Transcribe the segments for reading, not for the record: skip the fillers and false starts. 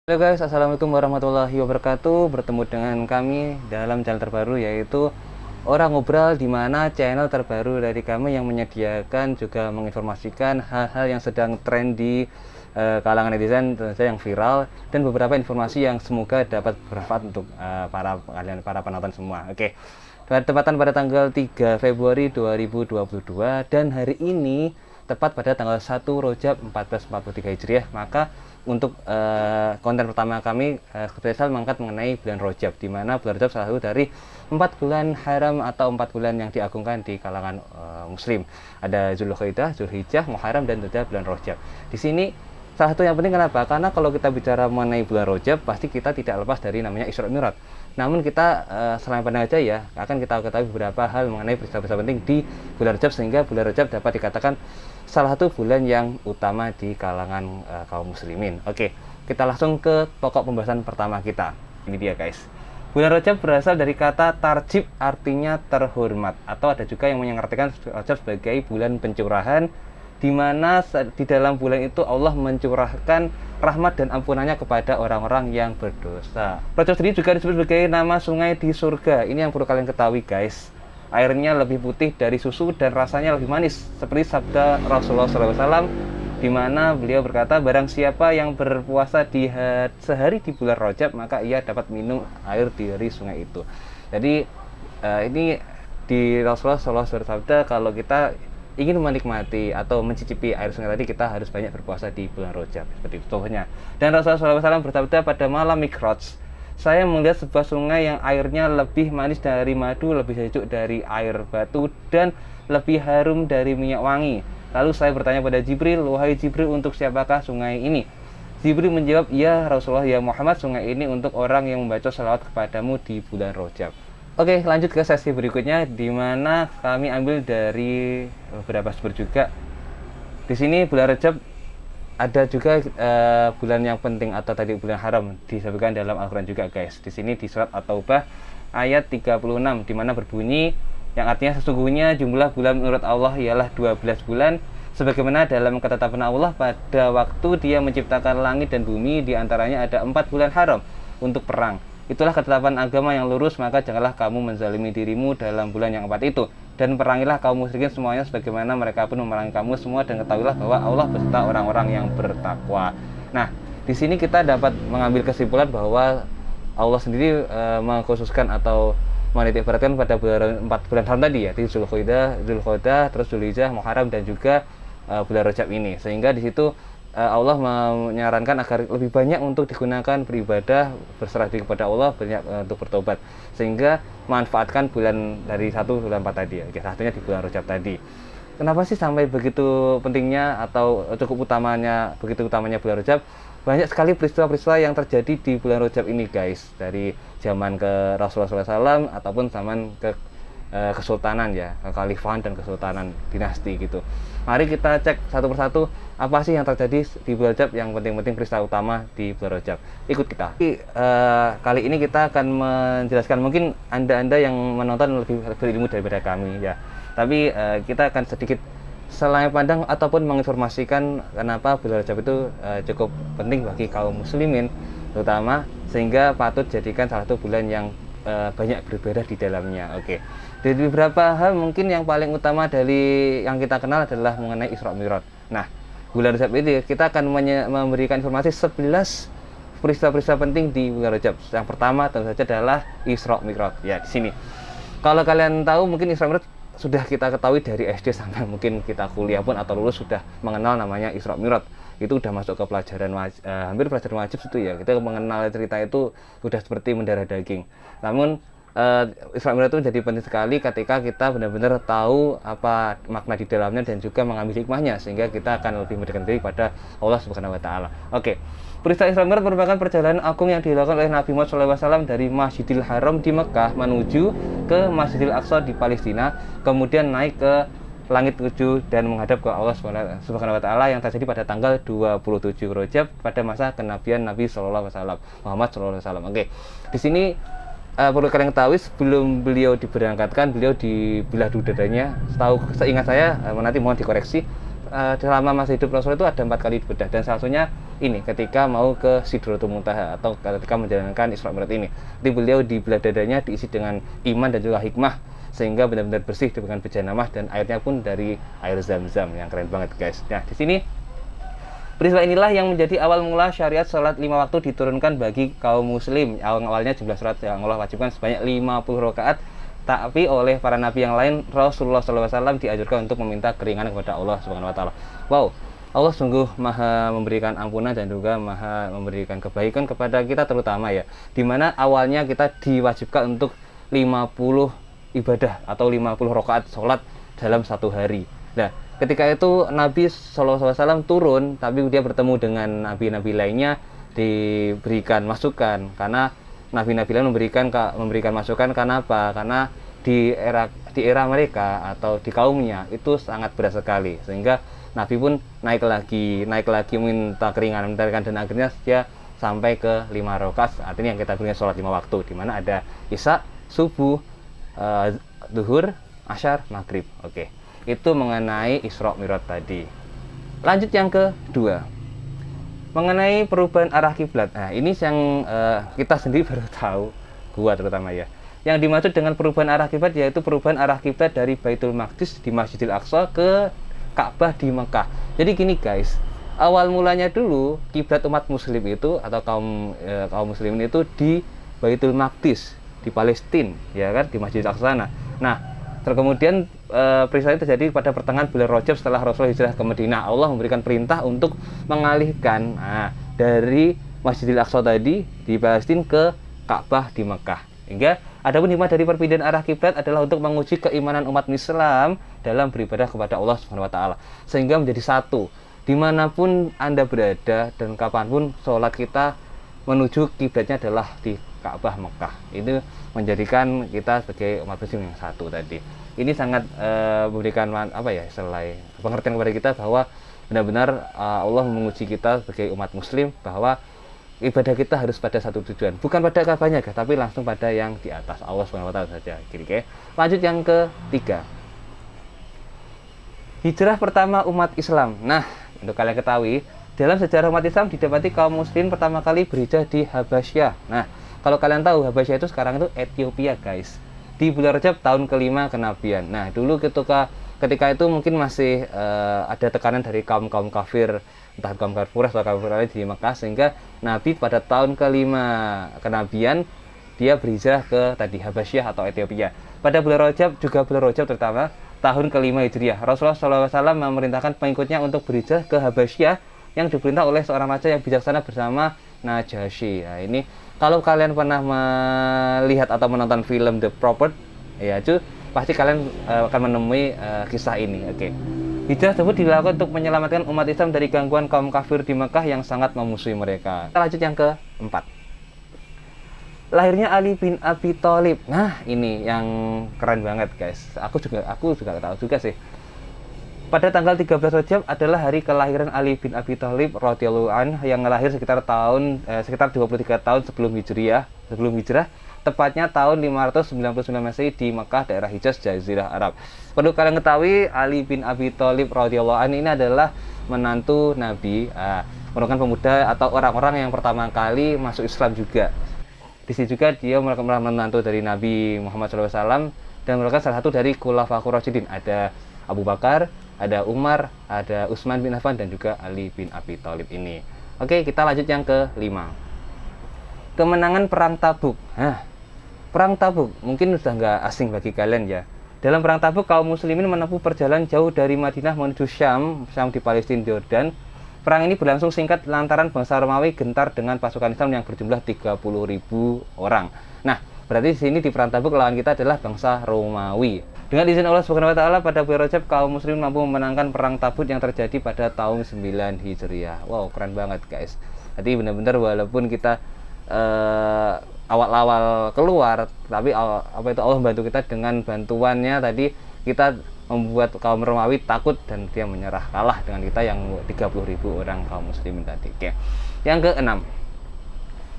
Halo guys, assalamualaikum warahmatullahi wabarakatuh. Bertemu dengan kami dalam channel terbaru, yaitu Orang Ngobrol, di mana channel terbaru dari kami yang menyediakan juga menginformasikan hal-hal yang sedang tren di kalangan netizen, tentu saja yang viral, dan beberapa informasi yang semoga dapat bermanfaat untuk para penonton semua. Oke. Tepatan pada tanggal 3 Februari 2022, dan hari ini tepat pada tanggal 1 Rajab 1443 Hijriah. Maka untuk konten pertama kami spesial mengangkat mengenai bulan Rajab, di mana bulan Rajab salah satu dari 4 bulan haram atau 4 bulan yang diagungkan di kalangan muslim. Ada Zulqa'dah, Zulhijjah, Muharram, dan juga bulan Rajab. Di sini salah satu yang penting, kenapa? Karena kalau kita bicara mengenai bulan Rajab, pasti kita tidak lepas dari namanya Isra Mi'raj. Namun kita selain pandang aja ya, akan kita ketahui beberapa hal mengenai peristiwa-peristiwa penting di bulan Rajab, sehingga bulan Rajab dapat dikatakan salah satu bulan yang utama di kalangan kaum muslimin. Oke, kita langsung ke pokok pembahasan pertama kita. Ini dia guys. Bulan Rajab berasal dari kata tarjib, artinya terhormat, atau ada juga yang mengartikan Rajab sebagai bulan pencurahan, di mana di dalam bulan itu Allah mencurahkan rahmat dan ampunannya kepada orang-orang yang berdosa. Rajab sendiri juga disebut sebagai nama sungai di surga. Ini yang perlu kalian ketahui guys. Airnya lebih putih dari susu dan rasanya lebih manis, seperti sabda Rasulullah SAW, di mana beliau berkata, barang siapa yang berpuasa sehari di bulan Rajab, maka ia dapat minum air dari sungai itu. Jadi ini di Rasulullah SAW bersabda, kalau kita ingin menikmati atau mencicipi air sungai tadi, kita harus banyak berpuasa di bulan Rajab, seperti itu contohnya. Dan Rasulullah SAW bersabda, pada malam Mi'raj, saya melihat sebuah sungai yang airnya lebih manis dari madu, lebih sejuk dari air batu, dan lebih harum dari minyak wangi. Lalu saya bertanya pada Jibril, wahai Jibril, untuk siapakah sungai ini? Jibril menjawab, ya Rasulullah, ya Muhammad, sungai ini untuk orang yang membaca salawat kepadamu di bulan Rajab. Oke, lanjut ke sesi berikutnya, di mana kami ambil dari beberapa sumber juga. Di sini bulan Rajab ada juga bulan yang penting atau tadi bulan haram disebutkan dalam Al-Quran juga guys. Di sini di surat At-Taubah ayat 36, di mana berbunyi, yang artinya sesungguhnya jumlah bulan menurut Allah ialah 12 bulan, sebagaimana dalam ketetapan Allah pada waktu Dia menciptakan langit dan bumi, di antaranya ada 4 bulan haram untuk perang. Itulah ketetapan agama yang lurus, maka janganlah kamu menzalimi dirimu dalam bulan yang 4 itu, dan perangilah kaum musyrikin semuanya sebagaimana mereka pun memerangi kamu semua, dan ketahuilah bahwa Allah beserta orang-orang yang bertakwa. Nah, di sini kita dapat mengambil kesimpulan bahwa Allah sendiri mengkhususkan atau menitikberatkan pada 4 bulan haram tadi ya, di Zulqa'dah, terus Zulhijjah, Muharram, dan juga bulan Rajab ini, sehingga di situ Allah menyarankan agar lebih banyak untuk digunakan beribadah, berserah diri kepada Allah, banyak untuk bertobat, sehingga manfaatkan bulan dari 1 bulan 4 tadi ya, satunya di bulan Rajab tadi. Kenapa sih sampai begitu pentingnya atau cukup begitu utamanya bulan Rajab? Banyak sekali peristiwa-peristiwa yang terjadi di bulan Rajab ini guys, dari zaman ke Rasulullah SAW ataupun zaman ke kesultanan ya, kekhalifahan dan kesultanan dinasti gitu. Mari kita cek satu persatu apa sih yang terjadi di bulan Rajab, yang penting-penting peristiwa utama di bulan Rajab. Ikut kita. Kali ini kita akan menjelaskan, mungkin anda yang menonton lebih berilmu daripada kami ya. Tapi kita akan sedikit selain pandang ataupun menginformasikan kenapa bulan Rajab itu cukup penting bagi kaum muslimin terutama, sehingga patut jadikan salah satu bulan yang banyak beribadah di dalamnya. Oke. Dari beberapa hal, mungkin yang paling utama dari yang kita kenal adalah mengenai Isra Mi'raj. Nah, bulan Rajab ini kita akan memberikan informasi 11 peristiwa-peristiwa penting di bulan Rajab. Yang pertama tentu saja adalah Isra Mi'raj. Ya, di sini. Kalau kalian tahu, mungkin Isra Mi'raj sudah kita ketahui dari SD sampai mungkin kita kuliah pun atau lulus sudah mengenal namanya Isra Mi'raj. Itu udah masuk ke pelajaran hampir pelajaran wajib itu ya. Kita mengenal cerita itu sudah seperti mendarah daging. Namun Isra Mi'raj itu jadi penting sekali ketika kita benar-benar tahu apa makna di dalamnya dan juga mengambil hikmahnya, sehingga kita akan lebih mendekatkan diri pada Allah Subhanahu wa taala. Oke. Peristiwa Isra Mi'raj merupakan perjalanan agung yang dilakukan oleh Nabi Muhammad SAW dari Masjidil Haram di Mekah menuju ke Masjidil Aqsa di Palestina, kemudian naik ke langit 7 dan menghadap ke Allah Subhanahu wa taala, yang terjadi pada tanggal 27 Rajab pada masa kenabian Nabi sallallahu alaihi wasallam, Muhammad sallallahu alaihi wasallam. Oke. Di sini perlu kalian ketahui, sebelum beliau diberangkatkan, beliau dibelah dulu dadanya. Seingat saya, nanti mohon dikoreksi, selama masa hidup Rasul itu ada 4 kali dibedah, dan salah satunya ini ketika mau ke Sidratul Muntaha atau ketika menjalankan Isra Mi'raj ini. Jadi beliau di belah dadanya diisi dengan iman dan juga hikmah, sehingga benar-benar bersih dengan bejanamah, dan airnya pun dari air Zam-Zam yang keren banget guys. Nah di sini peristiwa inilah yang menjadi awal mula syariat sholat 5 waktu diturunkan bagi kaum muslim. Awalnya jumlah sholat yang Allah wajibkan sebanyak 50 rakaat, tapi oleh para nabi yang lain Rasulullah SAW dianjurkan untuk meminta keringanan kepada Allah Subhanahu wa taala. Wow, Allah sungguh maha memberikan ampunan dan juga maha memberikan kebaikan kepada kita terutama ya. Dimana awalnya kita diwajibkan untuk 50 ibadah atau 50 rakaat sholat dalam satu hari. Nah, ketika itu Nabi SAW turun, tapi dia bertemu dengan nabi-nabi lainnya, diberikan masukan. Karena nabi-nabi lain memberikan masukan, karena apa? Karena di era mereka atau di kaumnya itu sangat berat sekali, sehingga Nabi pun naik lagi minta keringanan, dan akhirnya dia sampai ke 5 rakaat. Artinya yang kita berikan sholat 5 waktu, di mana ada Isya, subuh, duhur, asyar, maghrib. Oke. Itu mengenai Isra Mi'raj tadi. Lanjut yang kedua, mengenai perubahan arah kiblat. Nah, ini yang kita sendiri baru tahu, gua terutama ya. Yang dimaksud dengan perubahan arah kiblat yaitu perubahan arah kiblat dari Baitul Maqdis di Masjidil Aqsa ke Ka'bah di Mekah. Jadi gini guys, awal mulanya dulu kiblat umat muslim itu atau kaum muslimin itu di Baitul Maqdis di Palestina, ya kan, di Masjidil Aqsa. Nah, kemudian peristiwa itu terjadi pada pertengahan bulan Rajab setelah Rasulullah hijrah ke Madinah. Allah memberikan perintah untuk mengalihkan dari Masjidil Aqsa tadi di Palestina ke Ka'bah di Mekah. Hingga adapun hikmah dari perpindahan arah kiblat adalah untuk menguji keimanan umat Islam dalam beribadah kepada Allah Subhanahu wa taala, sehingga menjadi satu dimanapun Anda berada dan kapanpun sholat kita menuju kiblatnya adalah di Ka'bah Mekah. Itu menjadikan kita sebagai umat muslim yang satu tadi. Ini sangat memberikan selain pengertian kepada kita bahwa benar-benar Allah menguji kita sebagai umat muslim bahwa ibadah kita harus pada satu tujuan, bukan pada Ka'bahnya, tapi langsung pada yang di atas, Allah Subhanahu wa taala saja. Oke. Lanjut yang ketiga. Hijrah pertama umat Islam. Nah, untuk kalian ketahui, dalam sejarah umat Islam didapati kaum muslim pertama kali berhijrah di Habasyah. Nah, kalau kalian tahu Habasyah itu sekarang itu Ethiopia, guys. Di bulan Rajab tahun kelima kenabian. Nah, dulu ketika itu mungkin masih ada tekanan dari kaum kafir, entah kaum kafir Quraisy atau kafir lain di Mekah, sehingga Nabi pada tahun kelima kenabian dia berhijrah ke tadi Habasyah atau Ethiopia. Pada bulan Rajab, juga bulan Rajab terutama tahun kelima Hijriah, Rasulullah SAW memerintahkan pengikutnya untuk berhijrah ke Habasyah yang diperintah oleh seorang raja yang bijaksana bersama Najasyi. Nah, ini kalau kalian pernah melihat atau menonton film The Prophet, ya itu pasti kalian akan menemui kisah ini. Oke. Hijrah tersebut dilakukan untuk menyelamatkan umat Islam dari gangguan kaum kafir di Mekah yang sangat memusuhi mereka. Kita lanjut yang keempat. Lahirnya Ali bin Abi Thalib. Nah, ini yang keren banget, guys. Aku juga tahu juga sih. Pada tanggal 13 Rajab adalah hari kelahiran Ali bin Abi Thalib radhiyallahu anhu yang lahir sekitar 23 tahun sebelum hijrah, tepatnya tahun 599 Masehi di Mekah, daerah Hijaz, Jazirah Arab. Perlu kalian ketahui, Ali bin Abi Thalib radhiyallahu anhu ini adalah menantu Nabi, merupakan pemuda atau orang-orang yang pertama kali masuk Islam juga. Di sini juga dia merupakan menantu dari Nabi Muhammad SAW dan merupakan salah satu dari Khulafaur Rasyidin. Ada Abu Bakar, ada Umar, ada Utsman bin Affan, dan juga Ali bin Abi Thalib ini. Oke, kita lanjut yang kelima. Kemenangan Perang Tabuk. Perang Tabuk mungkin sudah nggak asing bagi kalian ya. Dalam Perang Tabuk, kaum muslimin menempuh perjalanan jauh dari Madinah menuju Syam di Palestina, Jordan. Perang ini berlangsung singkat lantaran bangsa Romawi gentar dengan pasukan Islam yang berjumlah 30.000 orang. Nah, berarti di sini di Perang Tabuk lawan kita adalah bangsa Romawi. Dengan izin Allah Subhanahu wa taala, pada bulan Rajab kaum muslimin mampu memenangkan Perang Tabuk yang terjadi pada tahun 9 Hijriah. Wow, keren banget, guys. Jadi benar-benar walaupun kita awal-awal keluar, tapi Allah membantu kita dengan bantuannya tadi, kita membuat kaum Romawi takut dan dia menyerah, kalah dengan kita yang 30.000 orang kaum muslimin tadi. Oke. Yang keenam,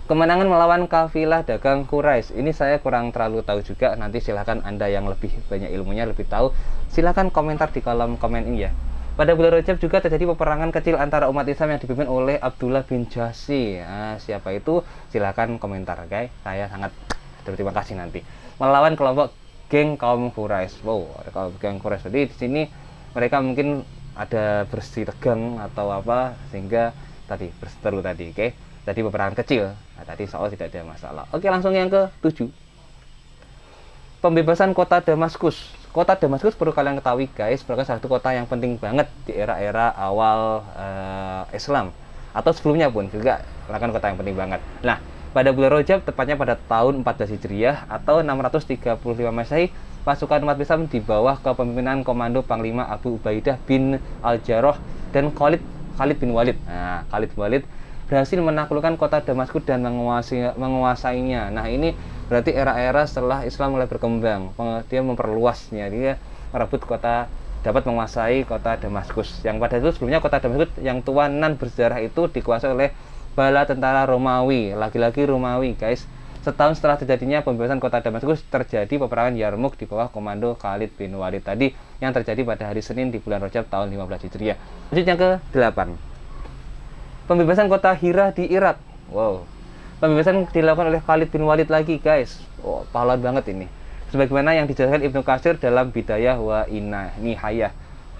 kemenangan melawan kafilah dagang Quraisy. Ini saya kurang terlalu tahu juga, nanti silahkan Anda yang lebih banyak ilmunya, lebih tahu, silahkan komentar di kolom komen ini ya. Pada bulan Rajab juga terjadi peperangan kecil antara umat Islam yang dipimpin oleh Abdullah bin Jahsy. Nah, siapa itu? Silahkan komentar, guys. Saya sangat berterima kasih nanti. Melawan kelompok geng kaum Quraisy. Wow, ada kaum geng Quraisy. Jadi di sini mereka mungkin ada bersih tegang atau apa sehingga tadi berseteru tadi, oke? Tadi peperangan kecil. Nah, tadi soal tidak ada masalah. Oke, langsung yang ke-7. Pembebasan kota Damaskus. Kota Damaskus perlu kalian ketahui, guys, merupakan satu kota yang penting banget di era-era awal Islam atau sebelumnya pun juga merupakan kota yang penting banget. Nah, pada bulan Rajab, tepatnya pada tahun 14 Hijriah atau 635 Masehi, pasukan umat Islam di bawah kepemimpinan Komando Panglima Abu Ubaidah bin Al-Jarrah dan Khalid bin Walid. Nah, Khalid bin Walid berhasil menaklukkan kota Damaskus dan menguasainya. Nah, ini berarti era-era setelah Islam mulai berkembang. Dia memperluasnya, dia merebut kota, dapat menguasai kota Damaskus. Yang pada itu sebelumnya kota Damaskus yang tuanan bersejarah itu dikuasai oleh bala tentara Romawi, lagi-lagi Romawi, guys. Setahun setelah terjadinya pembebasan kota Damaskus, terjadi peperangan Yarmuk di bawah komando Khalid bin Walid tadi yang terjadi pada hari Senin di bulan Rajab tahun 15 Hijriah. Lanjut yang ke-8. Pembebasan kota Hira di Irak. Wow. Pembebasan dilakukan oleh Khalid bin Walid lagi, guys. Oh, pahlawan banget ini. Sebagaimana yang dijelaskan Ibnu Katsir dalam Bidayah wa Nihayah.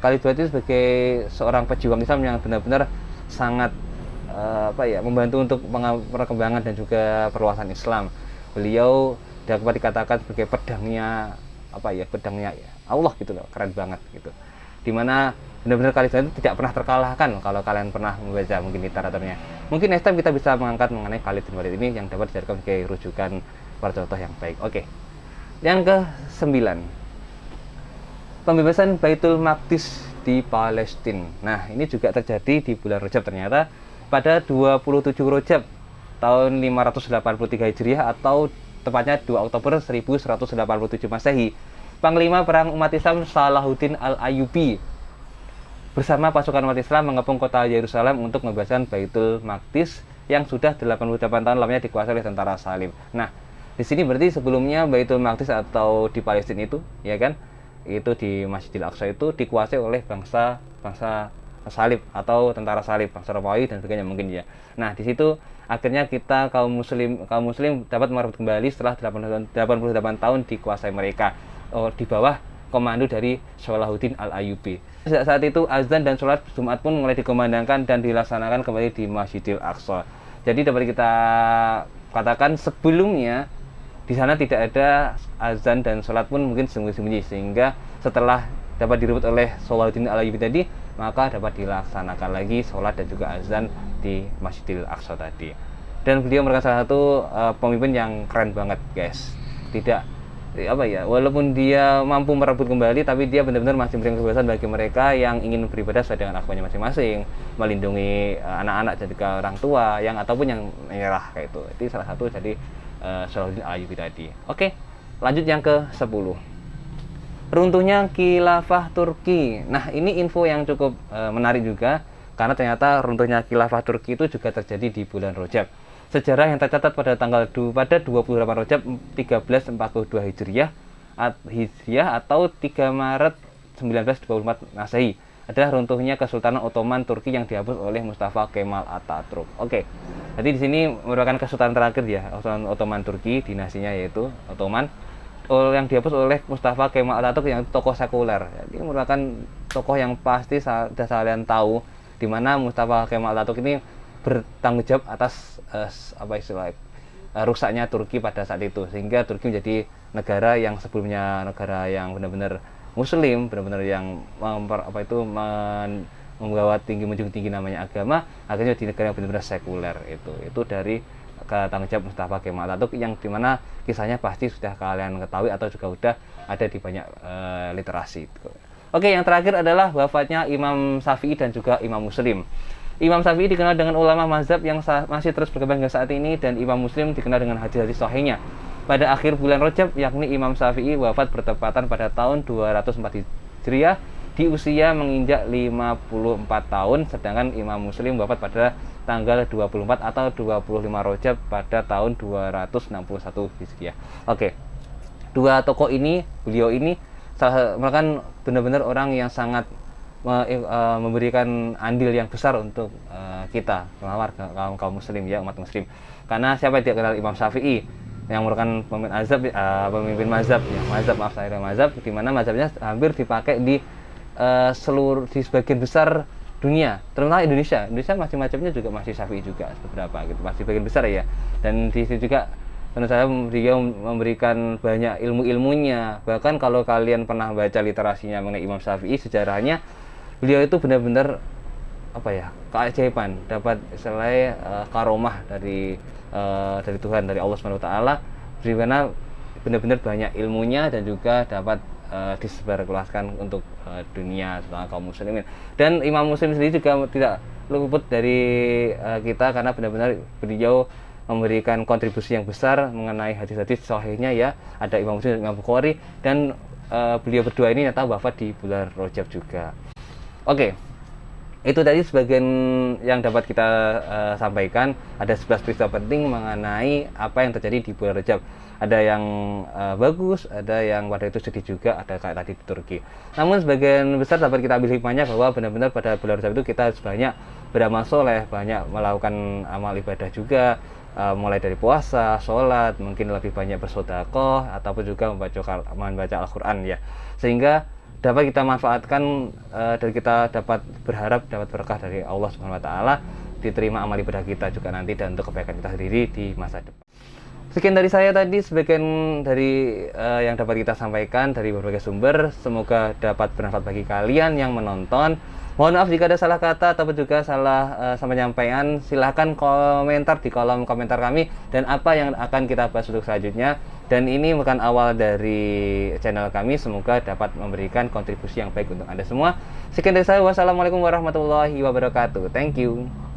Khalid bin Walid itu sebagai seorang pejuang Islam yang benar-benar sangat membantu untuk perkembangan dan juga perluasan Islam. Beliau dapat dikatakan sebagai pedangnya pedangnya Allah gitu loh, keren banget gitu. Dimana benar-benar Khalid bin Walid tidak pernah terkalahkan kalau kalian pernah membaca mungkin literaturnya. Mungkin next time kita bisa mengangkat mengenai Khalid bin Walid ini yang dapat dijadikan sebagai rujukan para contoh yang baik. Oke. Yang ke-9. Pembebasan Baitul Maqdis di Palestina. Nah, ini juga terjadi di bulan Rajab ternyata. Pada 27 Rajab tahun 583 Hijriah atau tepatnya 2 Oktober 1187 Masehi, Panglima Perang Umat Islam Salahuddin Al-Ayyubi bersama pasukan umat Islam mengepung kota Yerusalem untuk membebaskan Baitul Maqdis yang sudah 88 tahun lamanya dikuasai oleh tentara Salib. Nah, di sini berarti sebelumnya Baitul Maqdis atau di Palestina itu, ya kan? Itu di Masjidil Aqsa itu dikuasai oleh bangsa Salib atau tentara Salib, bangsa Romawi dan sebagainya mungkin ya. Nah, di situ akhirnya kita kaum muslim dapat merebut kembali setelah 88 tahun dikuasai mereka di bawah komando dari Salahuddin Al-Ayyubi. Saat itu azan dan sholat Jumat pun mulai dikumandangkan dan dilaksanakan kembali di Masjidil Aqsa. Jadi dapat kita katakan sebelumnya di sana tidak ada azan dan sholat pun mungkin sembunyi-sembunyi, sehingga setelah dapat direbut oleh Salahuddin Al-Ayyubi tadi, maka dapat dilaksanakan lagi sholat dan juga azan di Masjidil Aqsa tadi. Dan beliau merupakan salah satu pemimpin yang keren banget, guys. Walaupun dia mampu merebut kembali, tapi dia benar-benar masih memberikan kebebasan bagi mereka yang ingin beribadah sesuai dengan agamanya masing-masing, melindungi anak-anak dan juga orang tua yang ataupun yang menyerah kayak itu. Itu salah satu jadi Salahuddin Al-Ayyubi tadi. Oke, lanjut yang ke-10. Runtuhnya Khilafah Turki. Nah, ini info yang cukup menarik juga, karena ternyata runtuhnya Khilafah Turki itu juga terjadi di bulan Rajab. Sejarah yang tercatat pada 28 Rajab 1342 Hijriah atau 3 Maret 1924 Masehi adalah runtuhnya Kesultanan Ottoman Turki yang dihapus oleh Mustafa Kemal Atatürk. Oke. Jadi di sini merupakan kesultanan terakhir ya, Ottoman Turki, dinasinya yaitu Ottoman, yang dihapus oleh Mustafa Kemal Atatürk yang tokoh sekuler. Jadi merupakan tokoh yang pasti sudah kalian tahu, di mana Mustafa Kemal Atatürk ini bertanggung jawab atas rusaknya Turki pada saat itu, sehingga Turki menjadi negara yang sebelumnya negara yang benar-benar Muslim, benar-benar yang membawa menjunjung tinggi namanya agama, akhirnya di negara yang benar-benar sekuler. Itu dari tanggung jawab Mustafa Kemal Atatürk yang dimana kisahnya pasti sudah kalian ketahui atau juga sudah ada di banyak literasi. Oke, yang terakhir adalah wafatnya Imam Syafi'i dan juga Imam Muslim. Imam Syafi'i dikenal dengan ulama mazhab yang masih terus berkembang hingga saat ini, dan Imam Muslim dikenal dengan hadis-hadis sahihnya. Pada akhir bulan Rajab, yakni Imam Syafi'i wafat bertepatan pada tahun 204 Hijriah di usia menginjak 54 tahun, sedangkan Imam Muslim wafat pada tanggal 24 atau 25 Rajab pada tahun 261 Hijriah. Oke. Dua tokoh ini, beliau ini merupakan benar-benar orang yang sangat memberikan andil yang besar untuk kita warga kaum muslim ya, umat muslim. Karena siapa yang tidak kenal Imam Syafi'i yang merupakan pemimpin mazhab ya, mazhab di mana mazhabnya hampir dipakai di di sebagian besar dunia, terutama Indonesia macam-macamnya juga masih Syafi'i juga beberapa gitu, masih bagian besar ya. Dan di situ juga menurut saya beliau memberikan banyak ilmunya. Bahkan kalau kalian pernah baca literasinya mengenai Imam Syafi'i, sejarahnya beliau itu benar-benar keajaiban, dapat istilahnya karomah dari Tuhan, dari Allah Subhanahu wa taala, di mana benar-benar banyak ilmunya dan juga dapat disebarluaskan untuk dunia tentang kaum muslimin. Dan Imam Muslim sendiri juga tidak luput dari kita, karena benar-benar beliau memberikan kontribusi yang besar mengenai hadis-hadis sahihnya ya. Ada Imam Muslim, Imam Bukhari, dan beliau berdua ini nyata wafat di bulan Rajab juga. Oke. Itu tadi sebagian yang dapat kita sampaikan. Ada 11 peristiwa penting mengenai apa yang terjadi di bulan Rajab. Ada yang bagus, ada yang pada itu sedih juga, ada kayak tadi di Turki. Namun sebagian besar dapat kita ambil hikmahnya bahwa benar-benar pada bulan Rajab itu kita harus banyak beramal soleh, banyak melakukan amal ibadah juga, mulai dari puasa, sholat, mungkin lebih banyak bersedekah ataupun juga membaca Al-Quran ya, sehingga dapat kita manfaatkan dan kita dapat berharap dapat berkah dari Allah Subhanahu wa taala, diterima amal ibadah kita juga nanti dan untuk kebaikan kita sendiri di masa depan. Sekian dari saya tadi, sebagian dari yang dapat kita sampaikan dari berbagai sumber. Semoga dapat bermanfaat bagi kalian yang menonton. Mohon maaf jika ada salah kata ataupun juga salah penyampaian. Silahkan komentar di kolom komentar kami dan apa yang akan kita bahas untuk selanjutnya. Dan ini bukan awal dari channel kami. Semoga dapat memberikan kontribusi yang baik untuk Anda semua. Sekian dari saya. Wassalamualaikum warahmatullahi wabarakatuh. Thank you.